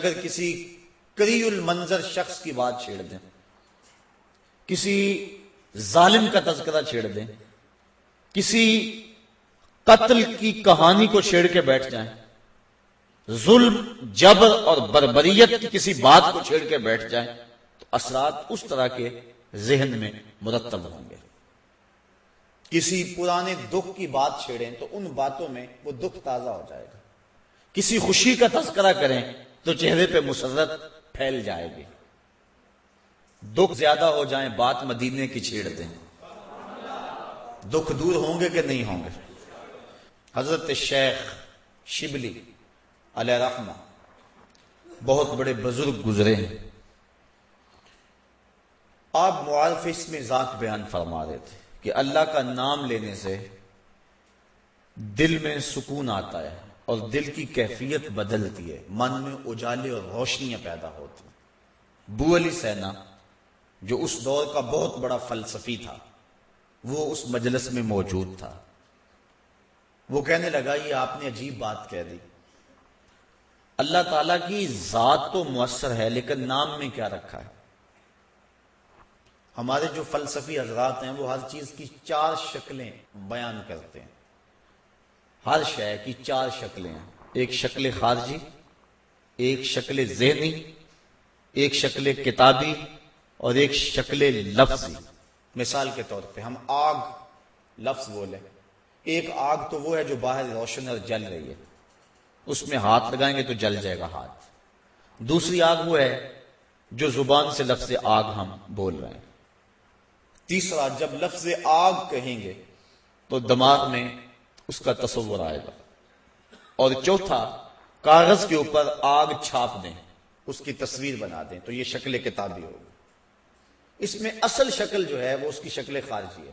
اگر کسی کری المنظر شخص کی بات چھیڑ دیں، کسی ظالم کا تذکرہ چھیڑ دیں، کسی قتل کی کہانی کو چھیڑ کے بیٹھ جائیں، ظلم، جبر اور بربریت کی کسی بات کو چھیڑ کے بیٹھ جائیں، تو اثرات اس طرح کے ذہن میں مرتب ہوں گے۔ کسی پرانے دکھ کی بات چھیڑیں تو ان باتوں میں وہ دکھ تازہ ہو جائے گا۔ کسی خوشی کا تذکرہ کریں تو چہرے پہ مسرت پھیل جائے گی۔ دکھ زیادہ ہو جائیں، بات مدینے کی چھیڑ دیں، دکھ دور ہوں گے کہ نہیں ہوں گے؟ حضرت شیخ شبلی علیہ رحمہ بہت بڑے بزرگ گزرے ہیں۔ آپ معارف اسم ذات بیان فرما رہے تھے کہ اللہ کا نام لینے سے دل میں سکون آتا ہے اور دل کی کیفیت بدلتی ہے، من میں اجالے اور روشنیاں پیدا ہوتی ہیں۔ بو علی سینا جو اس دور کا بہت بڑا فلسفی تھا، وہ اس مجلس میں موجود تھا۔ وہ کہنے لگا یہ آپ نے عجیب بات کہہ دی، اللہ تعالیٰ کی ذات تو مؤثر ہے لیکن نام میں کیا رکھا ہے؟ ہمارے جو فلسفی حضرات ہیں وہ ہر چیز کی 4 شکلیں بیان کرتے ہیں، ہر شے کی 4 شکلیں ہیں، ایک شکل خارجی، ایک شکل ذہنی، ایک شکل کتابی اور ایک شکل لفظی۔ مثال کے طور پہ ہم آگ لفظ بولیں، ایک آگ تو وہ ہے جو باہر روشن اور جل رہی ہے، اس میں ہاتھ لگائیں گے تو جل جائے گا ہاتھ۔ دوسری آگ وہ ہے جو زبان سے لفظ آگ ہم بول رہے ہیں۔ تیسرا، جب لفظ آگ کہیں گے تو دماغ میں اس کا تصور آئے گا۔ اور چوتھا، کاغذ کے اوپر آگ چھاپ دیں، اس کی تصویر بنا دیں تو یہ شکل کتابی ہوگی۔ اس میں اصل شکل جو ہے وہ اس کی شکل خارجی ہے۔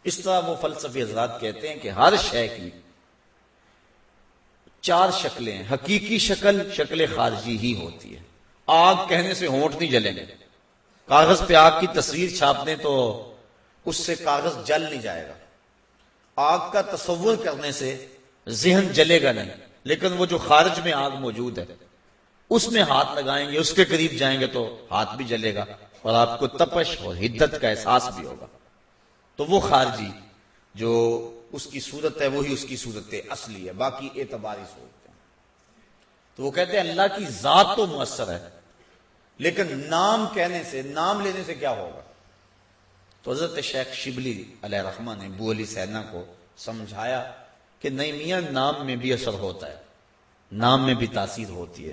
اس طرح وہ فلسفی حضرات کہتے ہیں کہ ہر شے کی 4 شکلیں ہیں، حقیقی شکل شکل خارجی ہی ہوتی ہے۔ آگ کہنے سے ہونٹ نہیں جلیں گے، کاغذ پہ آگ کی تصویر چھاپ دیں تو اس سے کاغذ جل نہیں جائے گا۔ آگ کا تصور کرنے سے ذہن جلے گا نہیں، لیکن وہ جو خارج میں آگ موجود ہے اس میں ہاتھ لگائیں گے، اس کے قریب جائیں گے تو ہاتھ بھی جلے گا اور آپ کو تپش اور حدت کا احساس بھی ہوگا۔ تو وہ خارجی جو اس کی صورت ہے وہی اس کی صورت اصلی ہے، باقی اعتباری صورت ہے۔ تو وہ کہتے ہیں اللہ کی ذات تو مؤثر ہے لیکن نام کہنے سے، نام لینے سے کیا ہوگا؟ تو حضرت شیخ شبلی علیہ رحمہ نے بو علی سینا کو سمجھایا کہ نہیں میاں، نام میں بھی اثر ہوتا ہے، نام میں بھی تاثیر ہوتی ہے۔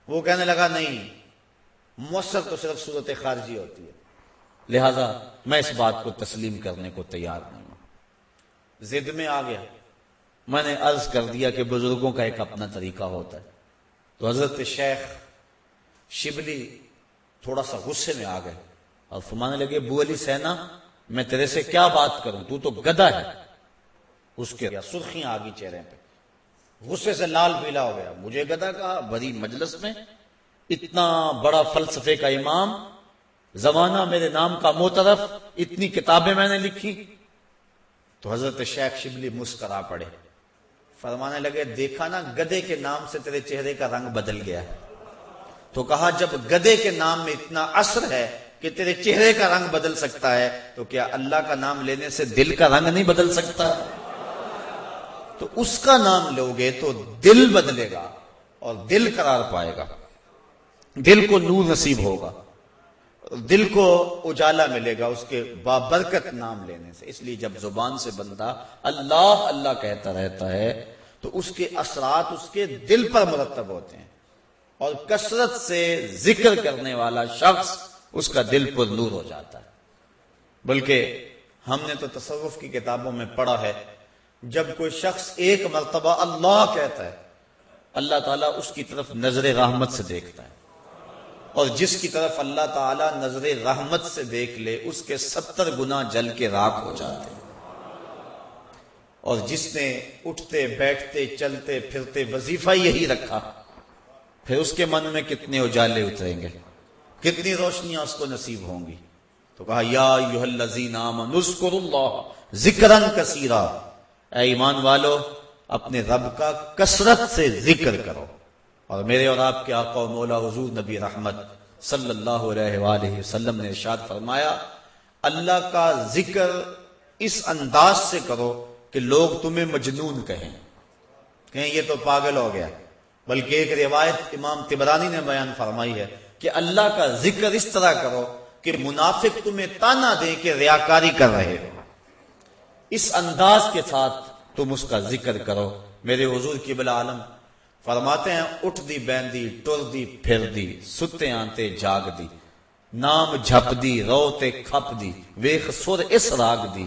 وہ کہنے لگا نہیں، مؤثر تو صرف صورت خارجی ہوتی ہے، لہذا میں اس بات کو تسلیم کرنے کو تیار نہیں ہوں۔ ضد میں آ گیا۔ میں نے عرض کر دیا کہ بزرگوں کا ایک اپنا طریقہ ہوتا ہے۔ تو حضرت شیخ شبلی تھوڑا سا غصے میں آ گئے اور فرمانے لگے بو علی سینا، میں تیرے سے کیا بات کروں، تو گدھا ہے۔ اس کے سرخیاں آ گئی چہرے پہ، غصے سے لال پیلا ہو گیا۔ مجھے گدھا کہا بڑی مجلس میں، اتنا بڑا فلسفے کا امام، زمانہ میرے نام کا معترف، اتنی کتابیں میں نے لکھی۔ تو حضرت شیخ شبلی مسکرا پڑے، فرمانے لگے دیکھا نا، گدھے کے نام سے تیرے چہرے کا رنگ بدل گیا۔ تو کہا جب گدھے کے نام میں اتنا اثر ہے کہ تیرے چہرے کا رنگ بدل سکتا ہے تو کیا اللہ کا نام لینے سے دل کا رنگ نہیں بدل سکتا؟ تو اس کا نام لو گے تو دل بدلے گا اور دل قرار پائے گا، دل کو نور نصیب ہوگا، دل کو اجالا ملے گا اس کے بابرکت نام لینے سے۔ اس لیے جب زبان سے بندہ اللہ اللہ کہتا رہتا ہے تو اس کے اثرات اس کے دل پر مرتب ہوتے ہیں، اور کثرت سے ذکر کرنے والا شخص اس کا دل پر نور ہو جاتا ہے۔ بلکہ ہم نے تو تصوف کی کتابوں میں پڑھا ہے، جب کوئی شخص ایک مرتبہ اللہ کہتا ہے، اللہ تعالیٰ اس کی طرف نظر رحمت سے دیکھتا ہے، اور جس کی طرف اللہ تعالیٰ نظر رحمت سے دیکھ لے اس کے 70 گنا جل کے راکھ ہو جاتے ہیں۔ اور جس نے اٹھتے بیٹھتے چلتے پھرتے وظیفہ یہی رکھا، پھر اس کے من میں کتنے اجالے اتریں گے، کتنی روشنیاں اس کو نصیب ہوں گی۔ تو کہا یا ایھا الذین آمنوا اذکروا اللہ ذکرا کثیرا، اے ایمان والو اپنے رب کا کثرت سے ذکر کرو۔ اور میرے اور آپ کے آقا و مولا حضور نبی رحمت صلی اللہ علیہ وآلہ وسلم نے ارشاد فرمایا اللہ کا ذکر اس انداز سے کرو کہ لوگ تمہیں مجنون کہیں یہ تو پاگل ہو گیا. بلکہ ایک روایت امام طبرانی نے بیان فرمائی ہے کہ اللہ کا ذکر اس طرح کرو کہ منافق تمہیں تانا دے کہ ریاکاری کر رہے ہو. اس انداز کے ساتھ تم اس کا ذکر کرو. میرے حضور قبلہ عالم فرماتے ہیں اٹھ دی بیندی ٹر دی پھر دی ستے آنتے جاگ دی نام جھپ دی روتے کھپ دی ویخ سر اس راگ دی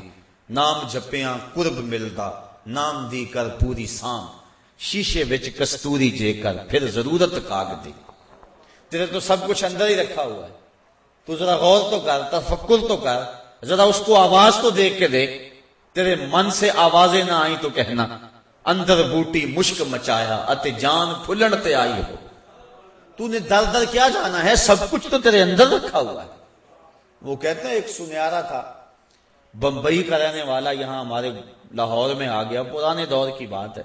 نام جھپیاں قرب ملدا نام دی کر پوری سام شیشے وچ کستوری جے کر پھر ضرورت کاگ دی. تیرے تو سب کچھ اندر ہی رکھا ہوا ہے, تو ذرا غور تو کر, تفکر تو کر, ذرا اس کو آواز تو دیکھ کے دیکھ. تیرے من سے آوازیں نہ آئیں تو کہنا اندر بوٹی مشک مچایا اتے جان پھلن تے آئی ہو. تو نے در در کیا جانا ہے, سب کچھ تو تیرے اندر رکھا ہوا ہے. وہ کہتے ہیں ایک سنیارا تھا بمبئی کا رہنے والا, یہاں ہمارے لاہور میں آ گیا, پرانے دور کی بات ہے.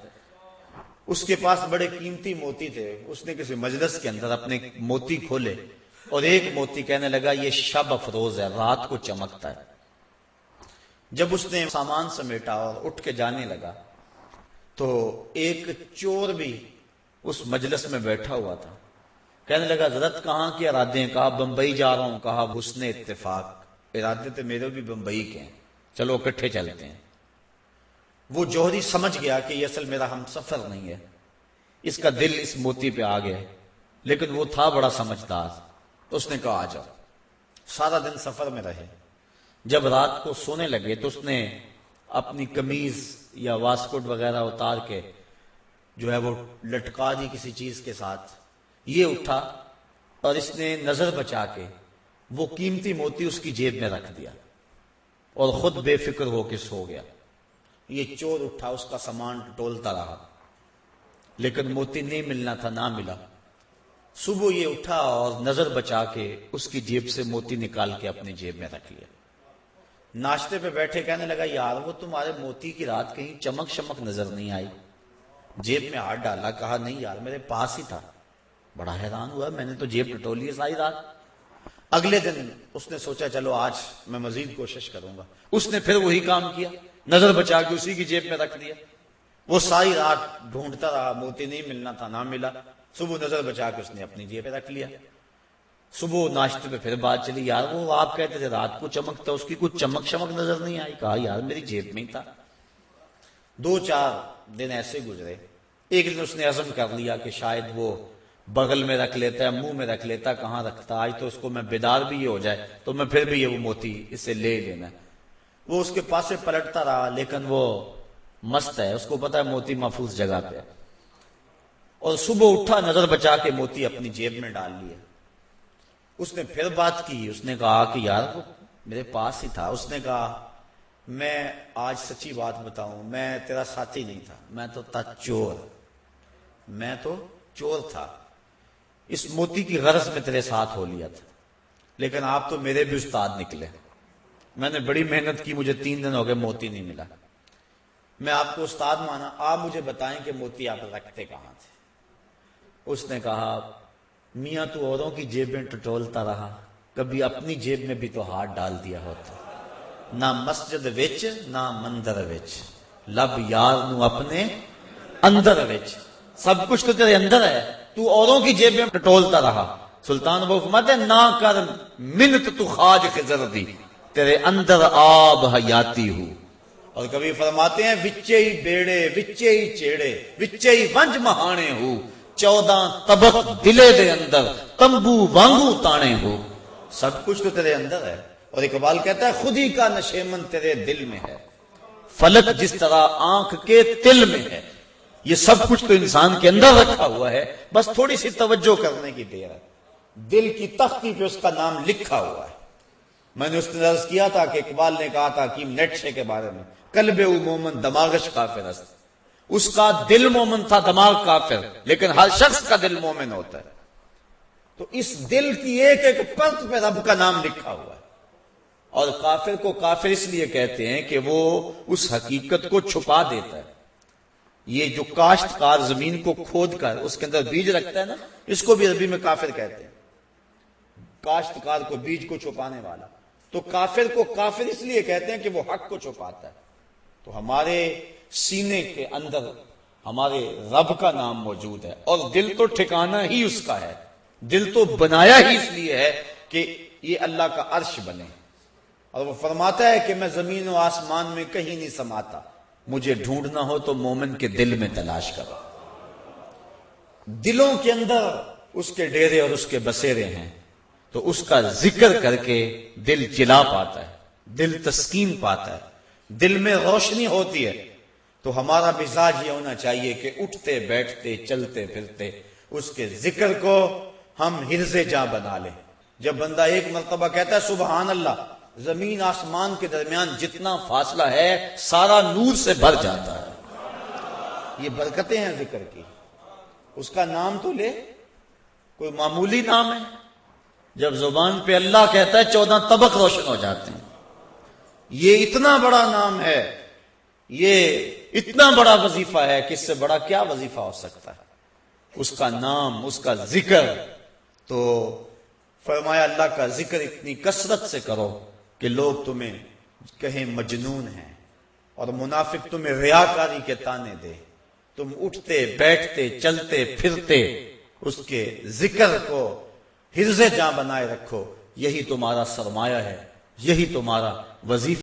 اس کے پاس بڑے قیمتی موتی تھے. اس نے کسی مجلس کے اندر اپنے موتی کھولے اور ایک موتی کہنے لگا یہ شب افروز ہے, رات کو چمکتا ہے. جب اس نے سامان سمیٹا اور اٹھ کے جانے لگا تو ایک چور بھی اس مجلس میں بیٹھا ہوا تھا. کہنے لگا حضرت کہاں کے ارادے ہیں؟ کہا بمبئی جا رہا ہوں. کہا حسن اتفاق, ارادے تو میرے بھی بمبئی کے ہیں, چلو اکٹھے چلتے ہیں. وہ جوہری سمجھ گیا کہ یہ اصل میرا ہم سفر نہیں ہے, اس کا دل اس موتی پہ آ گیا, لیکن وہ تھا بڑا سمجھدار. تو اس نے کہا آ جاؤ. سارا دن سفر میں رہے. جب رات کو سونے لگے تو اس نے اپنی قمیض یا واسکٹ وغیرہ اتار کے جو ہے وہ لٹکا دی کسی چیز کے ساتھ. یہ اٹھا اور اس نے نظر بچا کے وہ قیمتی موتی اس کی جیب میں رکھ دیا اور خود بے فکر ہو کے سو گیا. یہ چور اٹھا, اس کا سامان ٹولتا رہا, لیکن موتی نہیں ملنا تھا, نہ ملا. صبح یہ اٹھا اور نظر بچا کے اس کی جیب سے موتی نکال کے اپنی جیب میں رکھ لیا. ناشتے پہ بیٹھے کہنے لگا یار وہ تمہارے موتی کی رات کہیں چمک شمک نظر نہیں آئی. جیب میں ہاتھ ڈالا, کہا نہیں یار میرے پاس ہی تھا. بڑا حیران ہوا, میں نے تو جیب ٹٹولی ہے ساری رات. اگلے دن اس نے سوچا چلو آج میں مزید کوشش کروں گا. اس نے پھر وہی کام کیا, نظر بچا کے اسی کی جیب میں رکھ دیا. وہ ساری رات ڈھونڈتا رہا, موتی نہیں ملنا تھا, نہ ملا. صبح نظر بچا کے اس نے اپنی جیب میں رکھ لیا. صبح ناشتے پہ پھر بات چلی, یار وہ آپ کہتے تھے رات کو چمکتا, اس کی کچھ چمک شمک نظر نہیں آئی. کہا یار میری جیب میں ہی تھا. 2-4 دن ایسے گزرے. ایک دن اس نے عزم کر لیا کہ شاید وہ بغل میں رکھ لیتا ہے, منہ میں رکھ لیتا, کہاں رکھتا, آج تو اس کو میں بیدار بھی یہ ہو جائے تو میں پھر بھی یہ وہ موتی اس سے لے لینا. وہ اس کے پاس سے پلٹتا رہا, لیکن وہ مست ہے, اس کو پتا ہے موتی محفوظ جگہ پہ. اور صبح اٹھا, نظر بچا کے موتی اپنی جیب میں ڈال لیا. اس نے پھر بات کی, اس نے کہا کہ یار وہ میرے پاس ہی تھا. اس نے کہا میں آج سچی بات بتاؤں, میں تیرا ساتھی نہیں تھا, میں تو تھا چور. میں تو چور تھا, اس موتی کی غرض میں تیرے ساتھ ہو لیا تھا, لیکن آپ تو میرے بھی استاد نکلے. میں نے بڑی محنت کی, مجھے 3 دن ہو گئے موتی نہیں ملا. میں آپ کو استاد مانا, آپ مجھے بتائیں کہ موتی آپ رکھتے کہاں تھے. اس نے کہا میاں تو اوروں کی جیب میں ٹٹولتا رہا, کبھی اپنی جیب میں بھی تو ہاتھ ڈال دیا ہوتا. نہ مسجد وچ نہ مندر وچ, لب یار نو اپنے اندر وچ. سب کچھ تو تیرے اندر ہے, تو اوروں کی جیب میں ٹٹولتا رہا. سلطان وہ فرماتے ہیں نہ کر منت تو خواج خضر دی, تیرے اندر آب حیاتی ہو. اور کبھی فرماتے ہیں وچے ہی بیڑے وچے ہی چیڑے وچے ہی ونج مہانے ہو, 14 طبق دلے دے اندر تمبو وانگو تانے ہو. سب کچھ تو تیرے اندر ہے. اور اقبال کہتا ہے خود ہی کا نشیمن تیرے دل میں ہے, فلک جس طرح آنکھ کے تل میں ہے. یہ سب کچھ تو انسان کے اندر رکھا ہوا ہے, بس تھوڑی سی توجہ کرنے کی دیر ہے. دل کی تختی پہ اس کا نام لکھا ہوا ہے. میں نے اس نے عرض کیا تھا کہ اقبال نے کہا تھا حکیم نیٹشے کے بارے میں, قلب او مومن دماغش کافر است. اس کا دل مومن تھا, دماغ کافر, لیکن ہر شخص کا دل مومن ہوتا ہے. تو اس دل کی ایک ایک پرت پہ رب کا نام لکھا ہوا ہے. اور کافر کو کافر اس لیے کہتے ہیں کہ وہ اس حقیقت کو چھپا دیتا ہے. یہ جو کاشتکار زمین کو کھود کر اس کے اندر بیج رکھتا ہے نا، اس کو بھی عربی میں کافر کہتے ہیں، کاشتکار کو، بیج کو چھپانے والا۔ تو کافر کو کافر اس لیے کہتے ہیں کہ وہ حق کو چھپاتا ہے۔ تو ہمارے سینے کے اندر ہمارے رب کا نام موجود ہے، اور دل تو ٹھکانہ ہی اس کا ہے، دل تو بنایا ہی اس لیے ہے کہ یہ اللہ کا عرش بنے، اور وہ فرماتا ہے کہ میں زمین و آسمان میں کہیں نہیں سماتا، مجھے ڈھونڈنا ہو تو مومن کے دل میں تلاش کرو۔ دلوں کے اندر اس کے ڈیرے اور اس کے بسیرے ہیں، تو اس کا ذکر کر کے دل جلا پاتا ہے، دل تسکین پاتا ہے، دل میں روشنی ہوتی ہے۔ تو ہمارا مزاج یہ ہونا چاہیے کہ اٹھتے بیٹھتے چلتے پھرتے اس کے ذکر کو ہم حرز جاں بنا لیں۔ جب بندہ ایک مرتبہ کہتا ہے سبحان اللہ، زمین آسمان کے درمیان جتنا فاصلہ ہے سارا نور سے بھر جاتا ہے۔ یہ برکتیں ہیں ذکر کی۔ اس کا نام تو لے، کوئی معمولی نام ہے؟ جب زبان پہ اللہ کہتا ہے 14 طبق روشن ہو جاتے ہیں۔ یہ اتنا بڑا نام ہے، یہ اتنا بڑا وظیفہ ہے کہ اس سے بڑا کیا وظیفہ ہو سکتا ہے؟ اس کا نام، اس کا ذکر۔ تو فرمایا اللہ کا ذکر اتنی کثرت سے کرو کہ لوگ تمہیں کہیں مجنون ہیں، اور منافق تمہیں ریاکاری کے طعنے دے۔ تم اٹھتے بیٹھتے چلتے پھرتے اس کے ذکر کو حرز جاں بنائے رکھو، یہی تمہارا سرمایہ ہے، یہی تمہارا وظیفہ